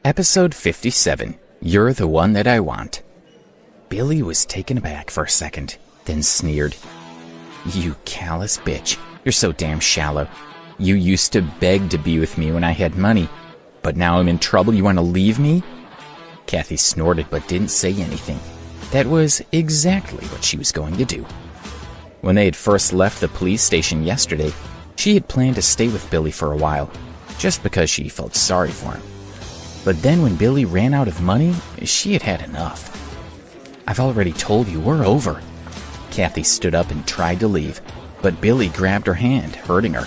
Episode 57, You're the One That I Want. Billy was taken aback for a second, then sneered. You callous bitch. You're so damn shallow. You used to beg to be with me when I had money, but now I'm in trouble, you want to leave me? Kathy snorted but didn't say anything. That was exactly what she was going to do. When they had first left the police station yesterday, she had planned to stay with Billy for a while, just because she felt sorry for him. But then when Billy ran out of money, she had had enough. I've already told you, we're over. Kathy stood up and tried to leave, but Billy grabbed her hand, hurting her.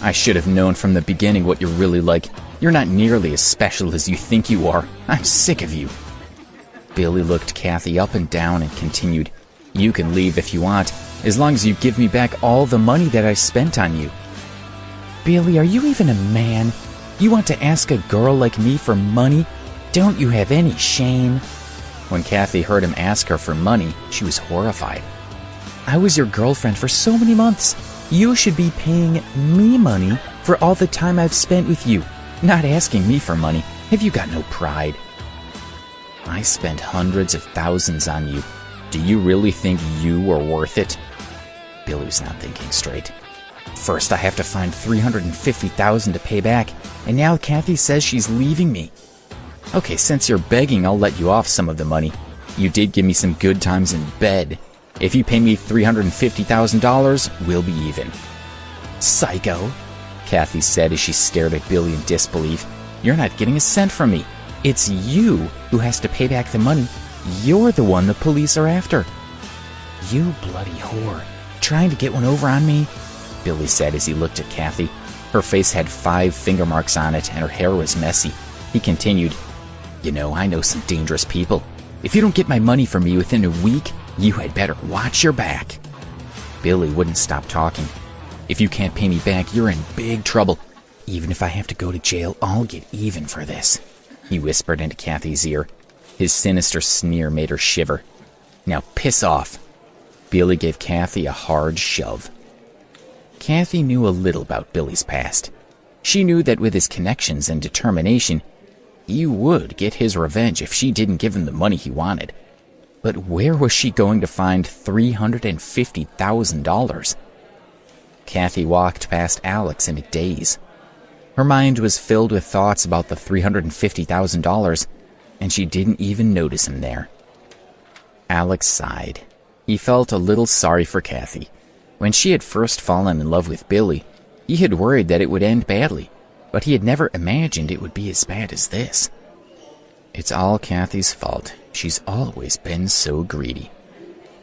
I should have known from the beginning what you're really like. You're not nearly as special as you think you are. I'm sick of you. Billy looked Kathy up and down and continued, You can leave if you want, as long as you give me back all the money that I spent on you. Billy, are you even a man? You want to ask a girl like me for money? Don't you have any shame? When Kathy heard him ask her for money, she was horrified. I was your girlfriend for so many months. You should be paying me money for all the time I've spent with you, not asking me for money. Have you got no pride? I spent hundreds of thousands on you. Do you really think you were worth it? Billy was not thinking straight. First, I have to find $350,000 to pay back, and now Kathy says she's leaving me. Okay, since you're begging, I'll let you off some of the money. You did give me some good times in bed. If you pay me $350,000, we'll be even. Psycho, Kathy said as she stared at Billy in disbelief. You're not getting a cent from me. It's you who has to pay back the money. You're the one the police are after. You bloody whore. Trying to get one over on me? Billy said as he looked at Kathy. Her face had 5 finger marks on it and her hair was messy. He continued, You know, I know some dangerous people. If you don't get my money from me within a week, you had better watch your back. Billy wouldn't stop talking. If you can't pay me back, you're in big trouble. Even if I have to go to jail, I'll get even for this, he whispered into Kathy's ear. His sinister sneer made her shiver. Now piss off. Billy gave Kathy a hard shove. Kathy knew a little about Billy's past. She knew that with his connections and determination, he would get his revenge if she didn't give him the money he wanted. But where was she going to find $350,000? Kathy walked past Alex in a daze. Her mind was filled with thoughts about the $350,000, and she didn't even notice him there. Alex sighed. He felt a little sorry for Kathy. When she had first fallen in love with Billy, he had worried that it would end badly, but he had never imagined it would be as bad as this. It's all Kathy's fault. She's always been so greedy.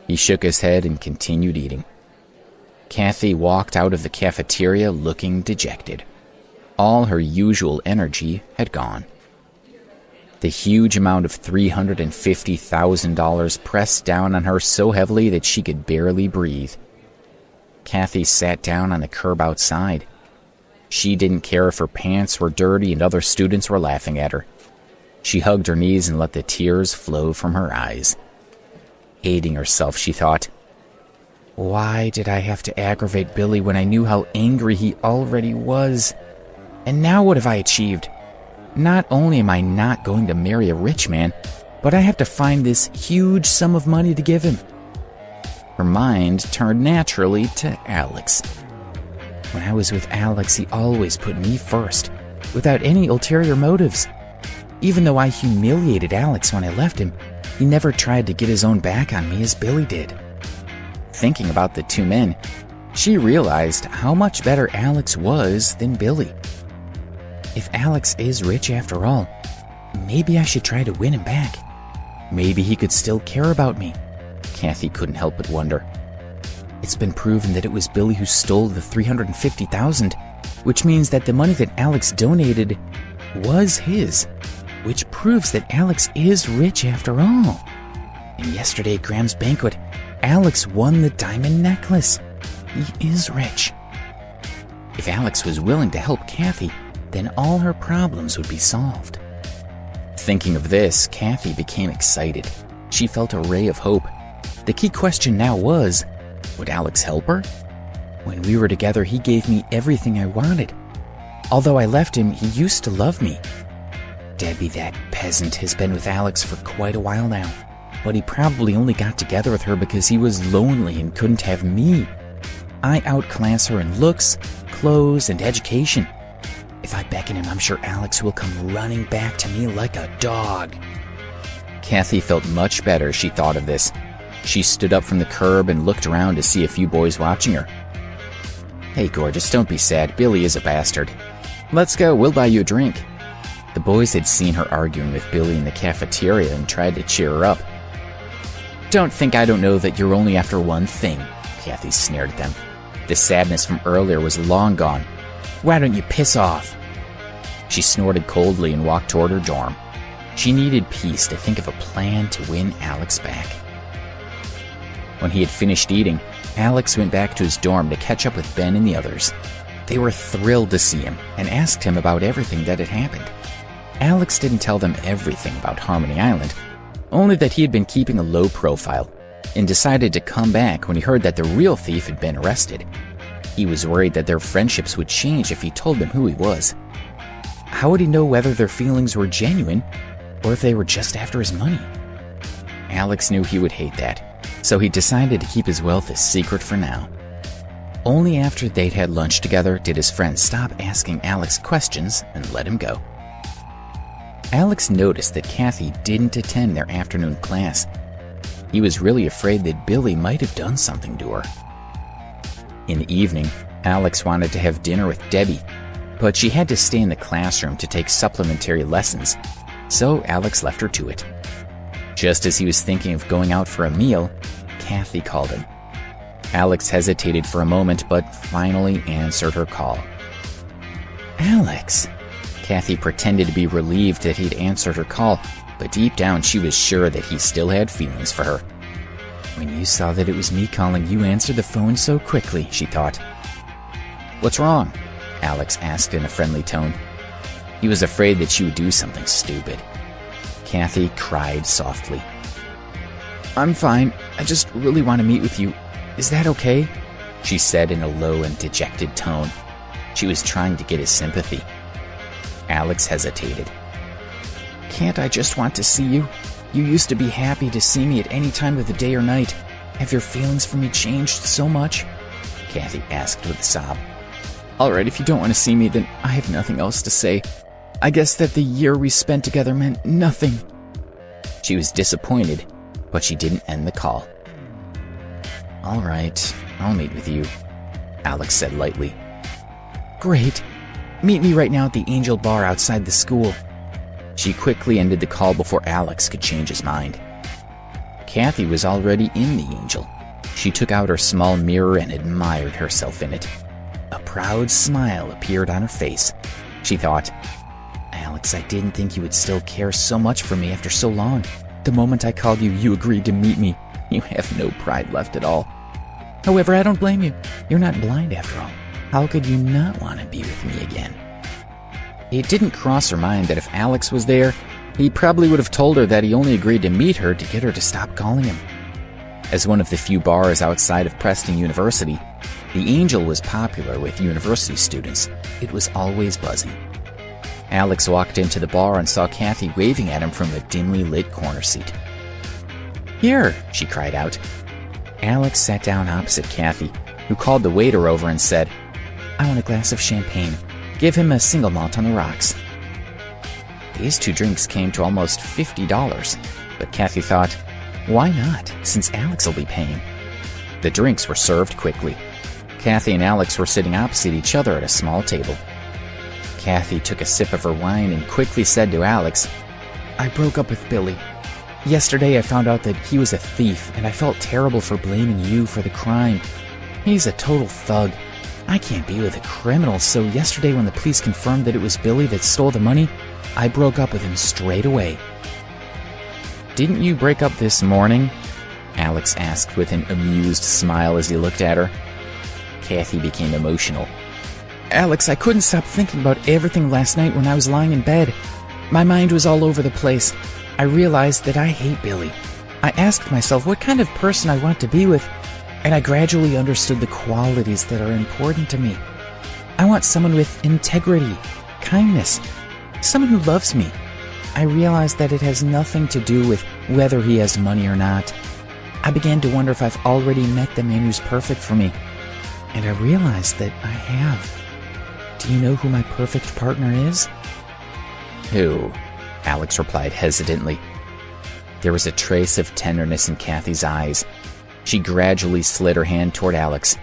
He shook his head and continued eating. Kathy walked out of the cafeteria looking dejected. All her usual energy had gone. The huge amount of $350,000 pressed down on her so heavily that she could barely breathe. Kathy sat down on the curb outside. She didn't care if her pants were dirty and other students were laughing at her. She hugged her knees and let the tears flow from her eyes. Hating herself, she thought, why did I have to aggravate Billy when I knew how angry he already was? And now what have I achieved? Not only am I not going to marry a rich man, but I have to find this huge sum of money to give him. Her mind turned naturally to Alex. When I was with Alex, he always put me first, without any ulterior motives. Even though I humiliated Alex when I left him, he never tried to get his own back on me as Billy did. Thinking about the two men, she realized how much better Alex was than Billy. If Alex is rich after all, maybe I should try to win him back. Maybe he could still care about me. Kathy couldn't help but wonder. It's been proven that it was Billy who stole the $350,000, which means that the money that Alex donated was his, which proves that Alex is rich after all. And yesterday at Graham's banquet, Alex won the diamond necklace. He is rich. If Alex was willing to help Kathy, then all her problems would be solved. Thinking of this, Kathy became excited. She felt a ray of hope. The key question now was, would Alex help her? When we were together, he gave me everything I wanted. Although I left him, he used to love me. Debbie, that peasant, has been with Alex for quite a while now, but he probably only got together with her because he was lonely and couldn't have me. I outclass her in looks, clothes, and education. If I beckon him, I'm sure Alex will come running back to me like a dog." Kathy felt much better as she thought of this. She stood up from the curb and looked around to see a few boys watching her. "Hey, gorgeous, don't be sad. Billy is a bastard. Let's go, we'll buy you a drink." The boys had seen her arguing with Billy in the cafeteria and tried to cheer her up. "Don't think I don't know that you're only after one thing," Kathy sneered at them. The sadness from earlier was long gone. "Why don't you piss off?" She snorted coldly and walked toward her dorm. She needed peace to think of a plan to win Alex back. When he had finished eating, Alex went back to his dorm to catch up with Ben and the others. They were thrilled to see him and asked him about everything that had happened. Alex didn't tell them everything about Harmony Island, only that he had been keeping a low profile and decided to come back when he heard that the real thief had been arrested. He was worried that their friendships would change if he told them who he was. How would he know whether their feelings were genuine or if they were just after his money? Alex knew he would hate that, so he decided to keep his wealth a secret for now. Only after they'd had lunch together did his friends stop asking Alex questions and let him go. Alex noticed that Kathy didn't attend their afternoon class. He was really afraid that Billy might have done something to her. In the evening, Alex wanted to have dinner with Debbie, but she had to stay in the classroom to take supplementary lessons, so Alex left her to it. Just as he was thinking of going out for a meal, Kathy called him. Alex hesitated for a moment, but finally answered her call. "Alex!" Kathy pretended to be relieved that he'd answered her call, but deep down she was sure that he still had feelings for her. "When you saw that it was me calling, you answered the phone so quickly," she thought. "What's wrong?" Alex asked in a friendly tone. He was afraid that she would do something stupid. Kathy cried softly. "I'm fine. I just really want to meet with you. Is that okay?" she said in a low and dejected tone. She was trying to get his sympathy. Alex hesitated. "Can't I just want to see you? You used to be happy to see me at any time of the day or night. Have your feelings for me changed so much?" Kathy asked with a sob. "All right, if you don't want to see me, then I have nothing else to say. I guess that the year we spent together meant nothing." She was disappointed, but she didn't end the call. "All right, I'll meet with you," Alex said lightly. "Great. Meet me right now at the Angel Bar outside the school." She quickly ended the call before Alex could change his mind. Kathy was already in the Angel. She took out her small mirror and admired herself in it. A proud smile appeared on her face. She thought, "Alex, I didn't think you would still care so much for me after so long. The moment I called you, you agreed to meet me. You have no pride left at all. However, I don't blame you. You're not blind after all. How could you not want to be with me again?" It didn't cross her mind that if Alex was there, he probably would have told her that he only agreed to meet her to get her to stop calling him. As one of the few bars outside of Preston University, the Angel was popular with university students. It was always buzzing. Alex walked into the bar and saw Kathy waving at him from a dimly lit corner seat. "Here!" she cried out. Alex sat down opposite Kathy, who called the waiter over and said, "I want a glass of champagne. Give him a single malt on the rocks." These two drinks came to almost $50, but Kathy thought, why not, since Alex will be paying? The drinks were served quickly. Kathy and Alex were sitting opposite each other at a small table. Kathy took a sip of her wine and quickly said to Alex, "I broke up with Billy. Yesterday I found out that he was a thief, and I felt terrible for blaming you for the crime. He's a total thug. I can't be with a criminal, so yesterday when the police confirmed that it was Billy that stole the money, I broke up with him straight away." "Didn't you break up this morning?" Alex asked with an amused smile as he looked at her. Kathy became emotional. "Alex, I couldn't stop thinking about everything last night when I was lying in bed. My mind was all over the place. I realized that I hate Billy. I asked myself what kind of person I want to be with, and I gradually understood the qualities that are important to me. I want someone with integrity, kindness, someone who loves me, I realized that it has nothing to do with whether he has money or not. I began to wonder if I've already met the man who's perfect for me. And I realized that I have. Do you know who my perfect partner is? Who? Alex replied hesitantly. There was a trace of tenderness in Kathy's eyes. She gradually slid her hand toward Alex.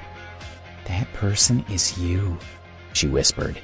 That person is you, she whispered.